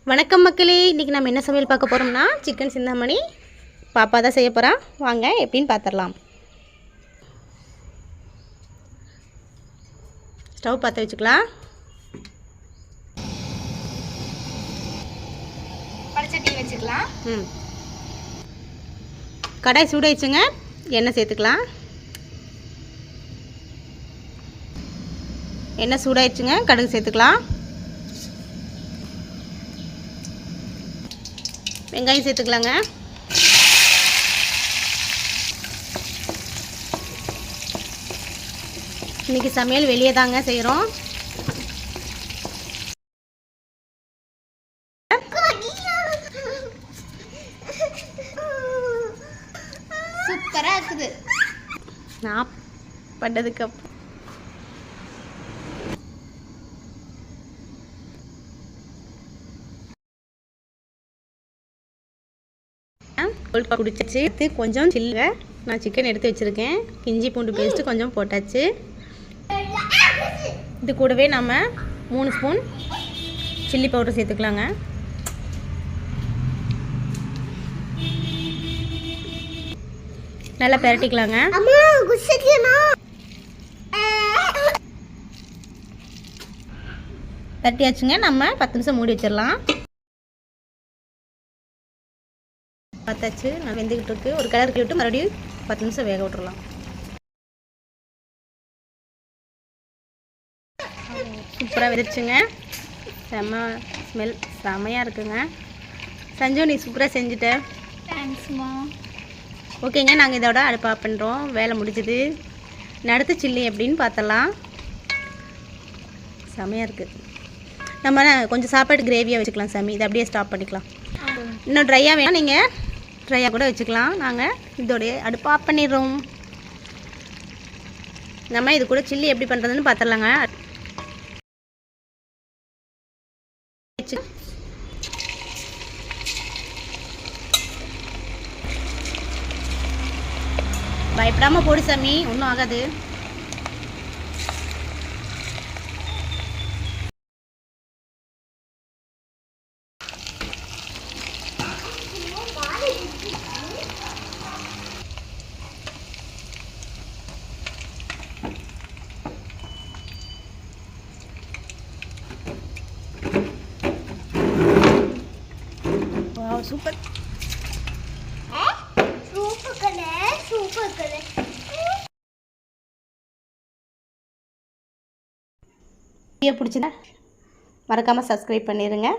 வணக்கம் மக்களே, இன்றைக்கி நம்ம என்ன சமையல் பார்க்க போகிறோம்னா சிக்கன் சிந்தாமணி. பாப்பா தான் செய்ய போகிறா. வாங்க எப்படின்னு பார்த்துடலாம். ஸ்டவ் பற்ற வச்சுக்கலாம். பச்சடி வச்சுக்கலாம். கடாய் சூடாயிடுச்சுங்க. எண்ணெய் சேர்த்துக்கலாம். எண்ணெய் சூடாயிடுச்சுங்க. கடுகு சேர்த்துக்கலாம். வெங்காயம் சேர்த்துக்கலாங்க. இன்றைக்கி சமையல் வெளியே தாங்க செய்கிறோம். சூப்பராக இருக்குது. நான் பண்ணதுக்கு குடிச்சாச்சு. கொஞ்சம் சில்லுங்க. நான் சிக்கன் எடுத்து வச்சுருக்கேன். இஞ்சி பூண்டு பேஸ்ட்டு கொஞ்சம் போட்டாச்சு. இது கூடவே நம்ம 3 ஸ்பூன் சில்லி பவுடர் சேர்த்துக்கலாங்க. நல்லா பெரட்டிக்கலாங்க. பெரட்டியாச்சுங்க. நம்ம 10 நிமிஷம் மூடி வச்சிடலாம். பத்தாச்சு. நான் வெந்துக்கிட்டு இருக்கு. ஒரு கலர் விட்டு மறுபடியும் 10 நிமிஷம் வேக விட்டுறலாம். சூப்பராக வெந்துச்சுங்க. ஸ்மெல் செமையாக இருக்குங்க. சஞ்சு, நீ சூப்பராக செஞ்சுட்ட. தேங்க்ஸ்மா. ஓகேங்க, நாங்கள் இதோட அடுப்பு ஆஃப் பண்ணுறோம். வேலை முடிஞ்சுது. அடுத்து சில்லி எப்படின்னு பார்த்தலாம். செமையாக இருக்குது. நம்ம கொஞ்சம் சாப்பாடு கிரேவியாக வச்சுக்கலாம் சாமி. இதை அப்படியே ஸ்டாப் பண்ணிக்கலாம். இன்னும் ட்ரையாக வேணால் நீங்கள் ட்ரையாக கூட வச்சுக்கலாம். நாங்கள் இதோடைய அடுப்பு ஆஃப் பண்ணிடுறோம். நம்ம இது கூட சில்லி எப்படி பண்ணுறதுன்னு பார்த்துடலாங்க. பயப்படாமல் போடு சாமி, ஒன்றும் ஆகாது. சூப்பர். பிடிச்சதா மறக்காமல் சப்ஸ்கிரைப் பண்ணிடுங்க.